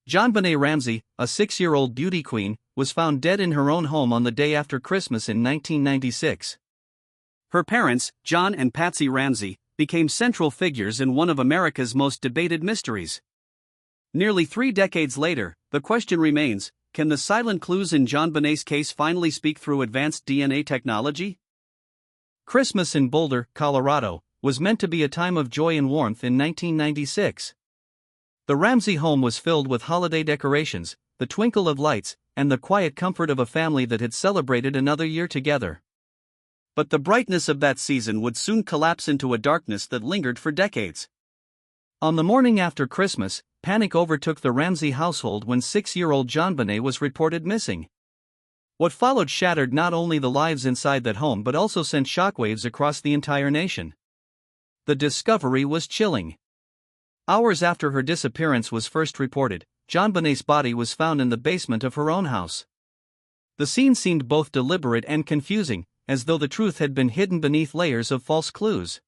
JonBenét Ramsey, a 6-year-old beauty queen, was found dead in her own home on the day after Christmas in 1996. Her parents, John and Patsy Ramsey, became central figures in one of America's most debated mysteries. Nearly 3 decades later, the question remains, can the silent clues in JonBenét's case finally speak through advanced DNA technology? Christmas in Boulder, Colorado, was meant to be a time of joy and warmth in 1996. The Ramsey home was filled with holiday decorations, the twinkle of lights, and the quiet comfort of a family that had celebrated another year together. But the brightness of that season would soon collapse into a darkness that lingered for decades. On the morning after Christmas, panic overtook the Ramsey household when 6-year-old JonBenét was reported missing. What followed shattered not only the lives inside that home but also sent shockwaves across the entire nation. The discovery was chilling. Hours after her disappearance was first reported, JonBenét's body was found in the basement of her own house. The scene seemed both deliberate and confusing, as though the truth had been hidden beneath layers of false clues.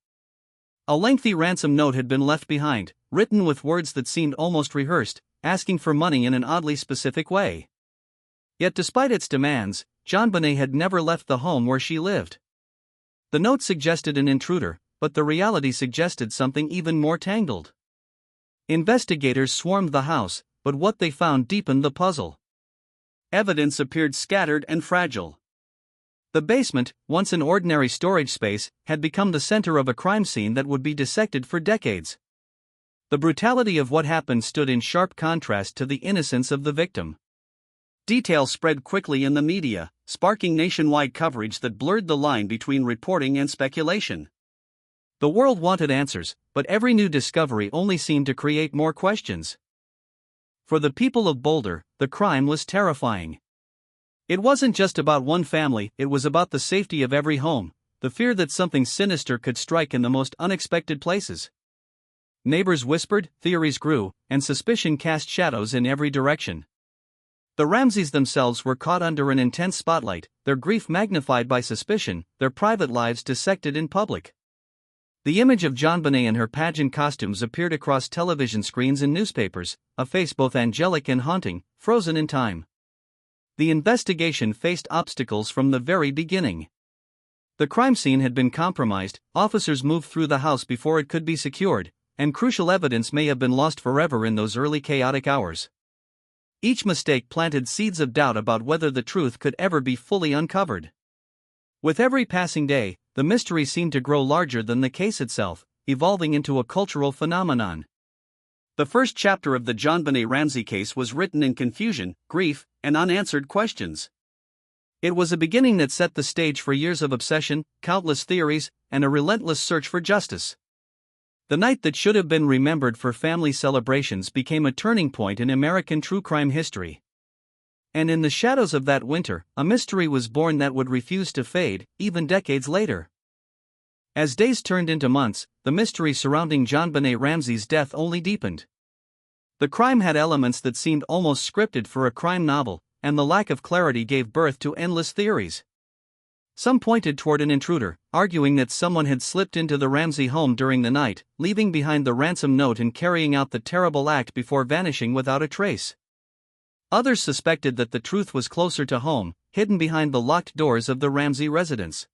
A lengthy ransom note had been left behind, written with words that seemed almost rehearsed, asking for money in an oddly specific way. Yet despite its demands, JonBenét had never left the home where she lived. The note suggested an intruder, but the reality suggested something even more tangled. Investigators swarmed the house, but what they found deepened the puzzle. Evidence appeared scattered and fragile. The basement, once an ordinary storage space, had become the center of a crime scene that would be dissected for decades. The brutality of what happened stood in sharp contrast to the innocence of the victim. Details spread quickly in the media, sparking nationwide coverage that blurred the line between reporting and speculation. The world wanted answers, but every new discovery only seemed to create more questions. For the people of Boulder, the crime was terrifying. It wasn't just about one family, it was about the safety of every home, the fear that something sinister could strike in the most unexpected places. Neighbors whispered, theories grew, and suspicion cast shadows in every direction. The Ramseys themselves were caught under an intense spotlight, their grief magnified by suspicion, their private lives dissected in public. The image of JonBenét in her pageant costumes appeared across television screens and newspapers, a face both angelic and haunting, frozen in time. The investigation faced obstacles from the very beginning. The crime scene had been compromised, officers moved through the house before it could be secured, and crucial evidence may have been lost forever in those early chaotic hours. Each mistake planted seeds of doubt about whether the truth could ever be fully uncovered. With every passing day, the mystery seemed to grow larger than the case itself, evolving into a cultural phenomenon. The first chapter of the JonBenét Ramsey case was written in confusion, grief, and unanswered questions. It was a beginning that set the stage for years of obsession, countless theories, and a relentless search for justice. The night that should have been remembered for family celebrations became a turning point in American true crime history. And in the shadows of that winter, a mystery was born that would refuse to fade, even decades later. As days turned into months, the mystery surrounding JonBenét Ramsey's death only deepened. The crime had elements that seemed almost scripted for a crime novel, and the lack of clarity gave birth to endless theories. Some pointed toward an intruder, arguing that someone had slipped into the Ramsey home during the night, leaving behind the ransom note and carrying out the terrible act before vanishing without a trace. Others suspected that the truth was closer to home, hidden behind the locked doors of the Ramsey residence.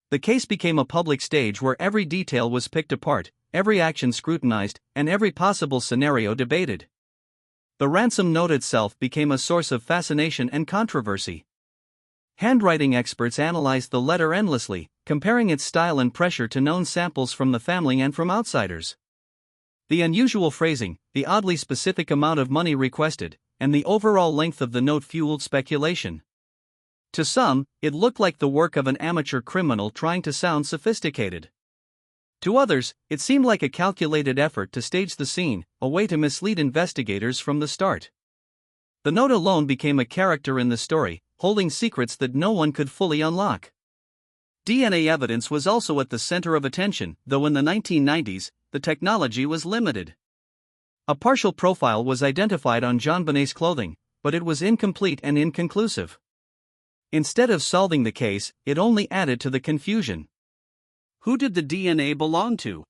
The case became a public stage where every detail was picked apart, every action scrutinized, and every possible scenario debated. The ransom note itself became a source of fascination and controversy. Handwriting experts analyzed the letter endlessly, comparing its style and pressure to known samples from the family and from outsiders. The unusual phrasing, the oddly specific amount of money requested, and the overall length of the note fueled speculation. To some, it looked like the work of an amateur criminal trying to sound sophisticated. To others, it seemed like a calculated effort to stage the scene, a way to mislead investigators from the start. The note alone became a character in the story, holding secrets that no one could fully unlock. DNA evidence was also at the center of attention, though in the 1990s, the technology was limited. A partial profile was identified on JonBenét's clothing, but it was incomplete and inconclusive. Instead of solving the case, it only added to the confusion. Who did the DNA belong to?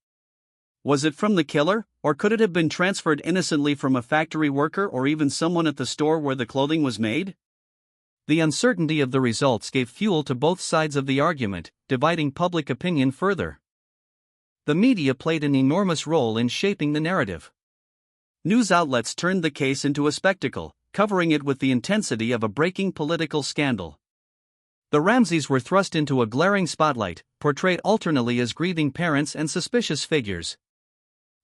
Was it from the killer, or could it have been transferred innocently from a factory worker or even someone at the store where the clothing was made? The uncertainty of the results gave fuel to both sides of the argument, dividing public opinion further. The media played an enormous role in shaping the narrative. News outlets turned the case into a spectacle, covering it with the intensity of a breaking political scandal. The Ramseys were thrust into a glaring spotlight, portrayed alternately as grieving parents and suspicious figures.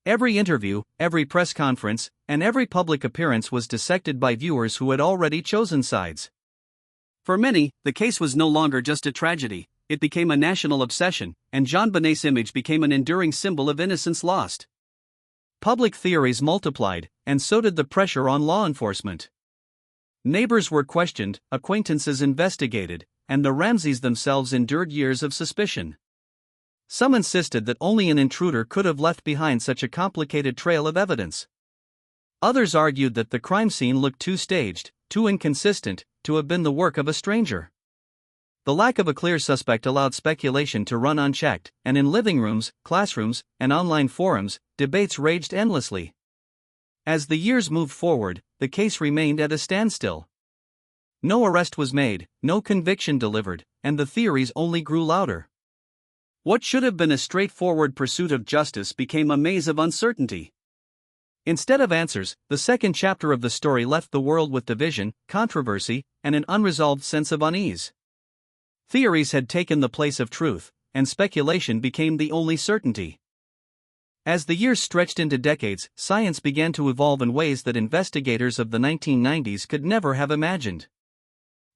Every interview, every press conference, and every public appearance was dissected by viewers who had already chosen sides. For many, the case was no longer just a tragedy, it became a national obsession, and JonBenét's image became an enduring symbol of innocence lost. Public theories multiplied, and so did the pressure on law enforcement. Neighbors were questioned, acquaintances investigated, and the Ramseys themselves endured years of suspicion. Some insisted that only an intruder could have left behind such a complicated trail of evidence. Others argued that the crime scene looked too staged, too inconsistent, to have been the work of a stranger. The lack of a clear suspect allowed speculation to run unchecked, and in living rooms, classrooms, and online forums, debates raged endlessly. As the years moved forward, the case remained at a standstill. No arrest was made, no conviction delivered, and the theories only grew louder. What should have been a straightforward pursuit of justice became a maze of uncertainty. Instead of answers, the second chapter of the story left the world with division, controversy, and an unresolved sense of unease. Theories had taken the place of truth, and speculation became the only certainty. As the years stretched into decades, science began to evolve in ways that investigators of the 1990s could never have imagined.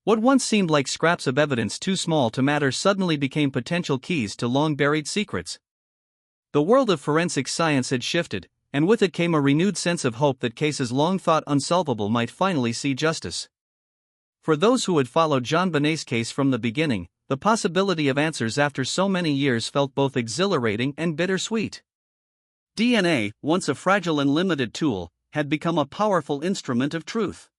What once seemed like scraps of evidence too small to matter suddenly became potential keys to long-buried secrets. The world of forensic science had shifted, and with it came a renewed sense of hope that cases long thought unsolvable might finally see justice. For those who had followed JonBenét's case from the beginning, the possibility of answers after so many years felt both exhilarating and bittersweet. DNA, once a fragile and limited tool, had become a powerful instrument of truth.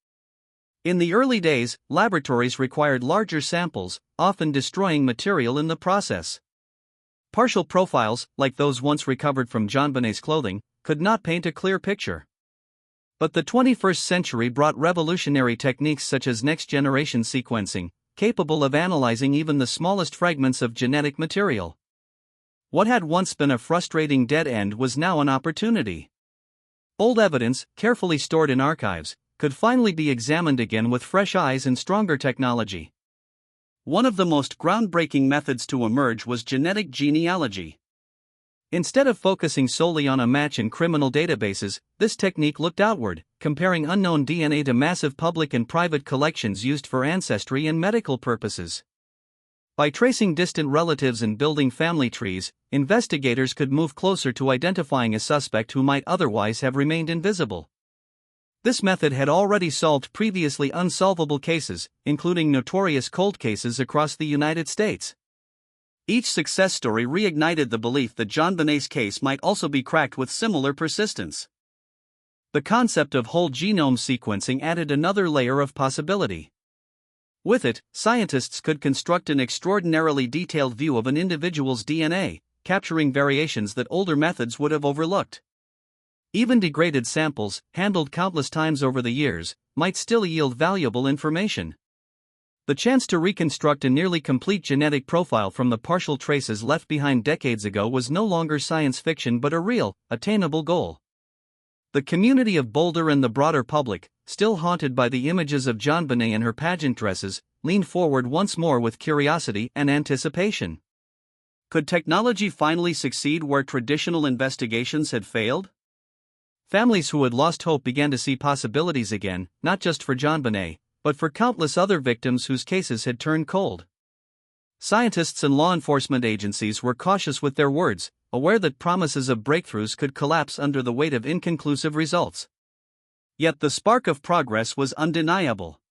In the early days, laboratories required larger samples, often destroying material in the process. Partial profiles, like those once recovered from JonBenét's clothing, could not paint a clear picture. But the 21st century brought revolutionary techniques such as next-generation sequencing, capable of analyzing even the smallest fragments of genetic material. What had once been a frustrating dead end was now an opportunity. Old evidence, carefully stored in archives, could finally be examined again with fresh eyes and stronger technology. One of the most groundbreaking methods to emerge was genetic genealogy. Instead of focusing solely on a match in criminal databases, this technique looked outward, comparing unknown DNA to massive public and private collections used for ancestry and medical purposes. By tracing distant relatives and building family trees, investigators could move closer to identifying a suspect who might otherwise have remained invisible. This method had already solved previously unsolvable cases, including notorious cold cases across the United States. Each success story reignited the belief that JonBenét's case might also be cracked with similar persistence. The concept of whole genome sequencing added another layer of possibility. With it, scientists could construct an extraordinarily detailed view of an individual's DNA, capturing variations that older methods would have overlooked. Even degraded samples, handled countless times over the years, might still yield valuable information. The chance to reconstruct a nearly complete genetic profile from the partial traces left behind decades ago was no longer science fiction but a real, attainable goal. The community of Boulder and the broader public, still haunted by the images of JonBenet and her pageant dresses, leaned forward once more with curiosity and anticipation. Could technology finally succeed where traditional investigations had failed? Families who had lost hope began to see possibilities again, not just for JonBenet, but for countless other victims whose cases had turned cold. Scientists and law enforcement agencies were cautious with their words, aware that promises of breakthroughs could collapse under the weight of inconclusive results. Yet the spark of progress was undeniable.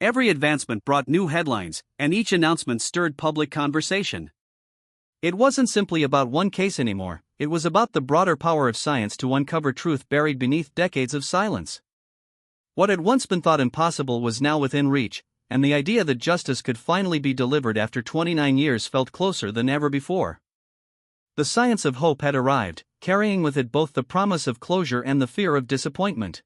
Every advancement brought new headlines, and each announcement stirred public conversation. It wasn't simply about one case anymore, it was about the broader power of science to uncover truth buried beneath decades of silence. What had once been thought impossible was now within reach, and the idea that justice could finally be delivered after 29 years felt closer than ever before. The science of hope had arrived, carrying with it both the promise of closure and the fear of disappointment.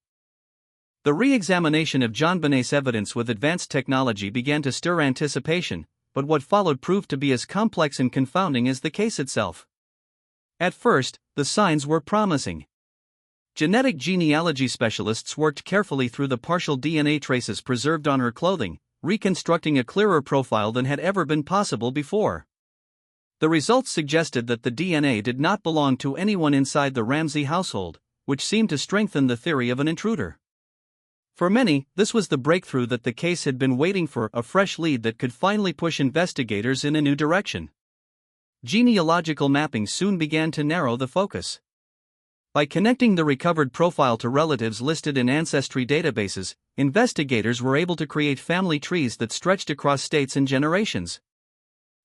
The re-examination of JonBenét's evidence with advanced technology began to stir anticipation, but what followed proved to be as complex and confounding as the case itself. At first, the signs were promising. Genetic genealogy specialists worked carefully through the partial DNA traces preserved on her clothing, reconstructing a clearer profile than had ever been possible before. The results suggested that the DNA did not belong to anyone inside the Ramsey household, which seemed to strengthen the theory of an intruder. For many, this was the breakthrough that the case had been waiting for, a fresh lead that could finally push investigators in a new direction. Genealogical mapping soon began to narrow the focus. By connecting the recovered profile to relatives listed in ancestry databases, investigators were able to create family trees that stretched across states and generations.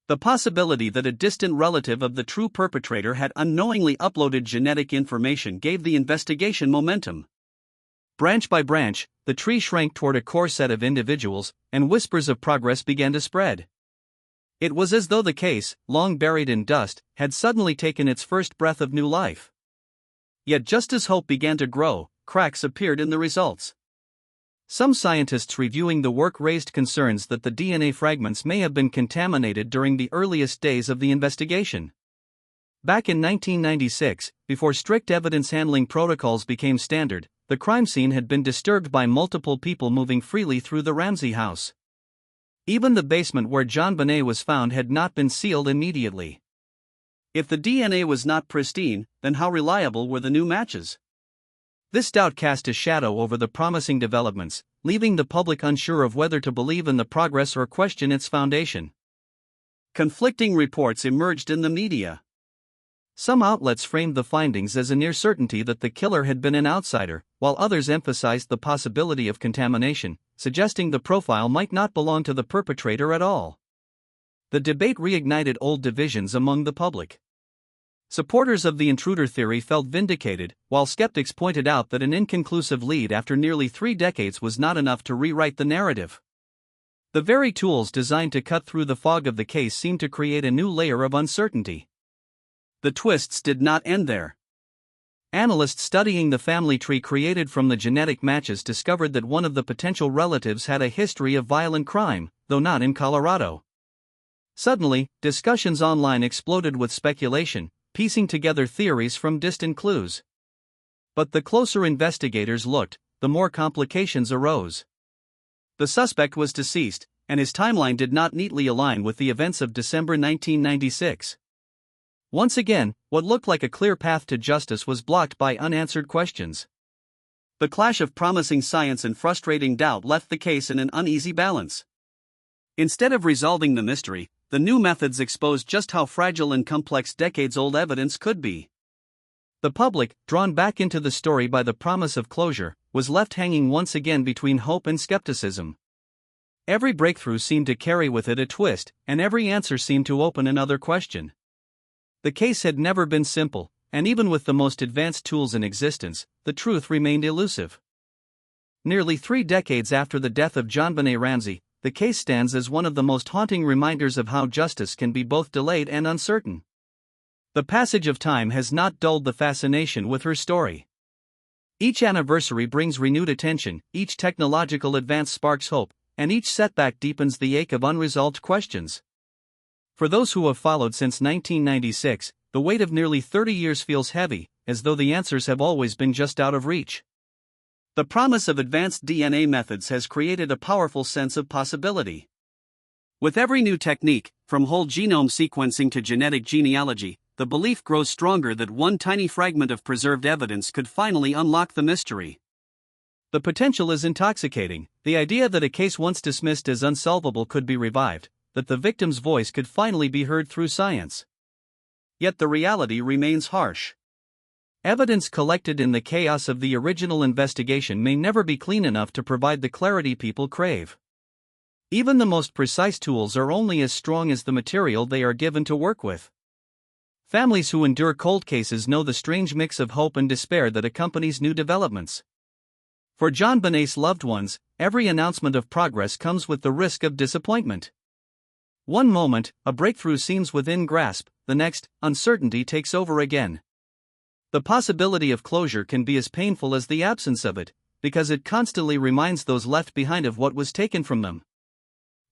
The possibility that a distant relative of the true perpetrator had unknowingly uploaded genetic information gave the investigation momentum. Branch by branch, the tree shrank toward a core set of individuals, and whispers of progress began to spread. It was as though the case, long buried in dust, had suddenly taken its first breath of new life. Yet just as hope began to grow, cracks appeared in the results. Some scientists reviewing the work raised concerns that the DNA fragments may have been contaminated during the earliest days of the investigation. Back in 1996, before strict evidence handling protocols became standard, the crime scene had been disturbed by multiple people moving freely through the Ramsey house. Even the basement where JonBenét was found had not been sealed immediately. If the DNA was not pristine, then how reliable were the new matches? This doubt cast a shadow over the promising developments, leaving the public unsure of whether to believe in the progress or question its foundation. Conflicting reports emerged in the media. Some outlets framed the findings as a near certainty that the killer had been an outsider, while others emphasized the possibility of contamination, suggesting the profile might not belong to the perpetrator at all. The debate reignited old divisions among the public. Supporters of the intruder theory felt vindicated, while skeptics pointed out that an inconclusive lead after nearly 3 decades was not enough to rewrite the narrative. The very tools designed to cut through the fog of the case seemed to create a new layer of uncertainty. The twists did not end there. Analysts studying the family tree created from the genetic matches discovered that one of the potential relatives had a history of violent crime, though not in Colorado. Suddenly, discussions online exploded with speculation, piecing together theories from distant clues. But the closer investigators looked, the more complications arose. The suspect was deceased, and his timeline did not neatly align with the events of December 1996. Once again, what looked like a clear path to justice was blocked by unanswered questions. The clash of promising science and frustrating doubt left the case in an uneasy balance. Instead of resolving the mystery, the new methods exposed just how fragile and complex decades-old evidence could be. The public, drawn back into the story by the promise of closure, was left hanging once again between hope and skepticism. Every breakthrough seemed to carry with it a twist, and every answer seemed to open another question. The case had never been simple, and even with the most advanced tools in existence, the truth remained elusive. Nearly 3 decades after the death of JonBenét Ramsey, the case stands as one of the most haunting reminders of how justice can be both delayed and uncertain. The passage of time has not dulled the fascination with her story. Each anniversary brings renewed attention, each technological advance sparks hope, and each setback deepens the ache of unresolved questions. For those who have followed since 1996, the weight of nearly 30 years feels heavy, as though the answers have always been just out of reach. The promise of advanced DNA methods has created a powerful sense of possibility. With every new technique, from whole genome sequencing to genetic genealogy, the belief grows stronger that one tiny fragment of preserved evidence could finally unlock the mystery. The potential is intoxicating, the idea that a case once dismissed as unsolvable could be revived, that the victim's voice could finally be heard through science. Yet the reality remains harsh. Evidence collected in the chaos of the original investigation may never be clean enough to provide the clarity people crave. Even the most precise tools are only as strong as the material they are given to work with. Families who endure cold cases know the strange mix of hope and despair that accompanies new developments. For JonBenét's loved ones, every announcement of progress comes with the risk of disappointment. One moment, a breakthrough seems within grasp, the next, uncertainty takes over again. The possibility of closure can be as painful as the absence of it, because it constantly reminds those left behind of what was taken from them.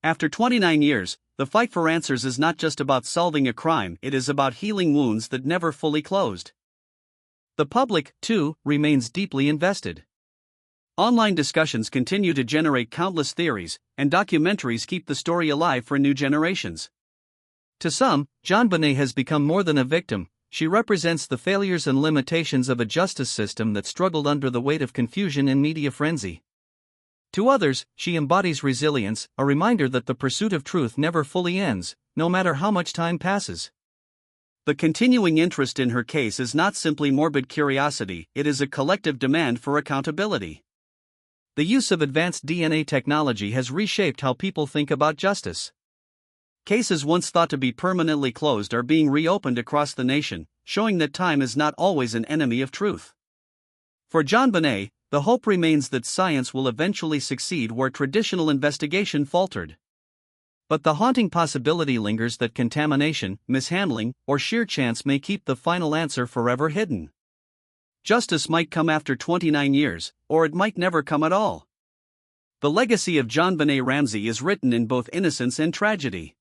After 29 years, the fight for answers is not just about solving a crime, it is about healing wounds that never fully closed. The public, too, remains deeply invested. Online discussions continue to generate countless theories, and documentaries keep the story alive for new generations. To some, JonBenét has become more than a victim. She represents the failures and limitations of a justice system that struggled under the weight of confusion and media frenzy. To others, she embodies resilience, a reminder that the pursuit of truth never fully ends, no matter how much time passes. The continuing interest in her case is not simply morbid curiosity, it is a collective demand for accountability. The use of advanced DNA technology has reshaped how people think about justice. Cases once thought to be permanently closed are being reopened across the nation, showing that time is not always an enemy of truth. For JonBenét, the hope remains that science will eventually succeed where traditional investigation faltered. But the haunting possibility lingers that contamination, mishandling, or sheer chance may keep the final answer forever hidden. Justice might come after 29 years, or it might never come at all. The legacy of JonBenét Ramsey is written in both innocence and tragedy.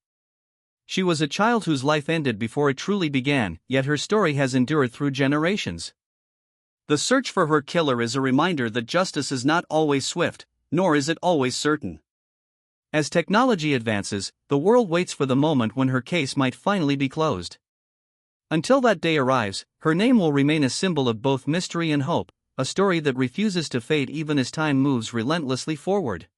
She was a child whose life ended before it truly began, yet her story has endured through generations. The search for her killer is a reminder that justice is not always swift, nor is it always certain. As technology advances, the world waits for the moment when her case might finally be closed. Until that day arrives, her name will remain a symbol of both mystery and hope, a story that refuses to fade even as time moves relentlessly forward.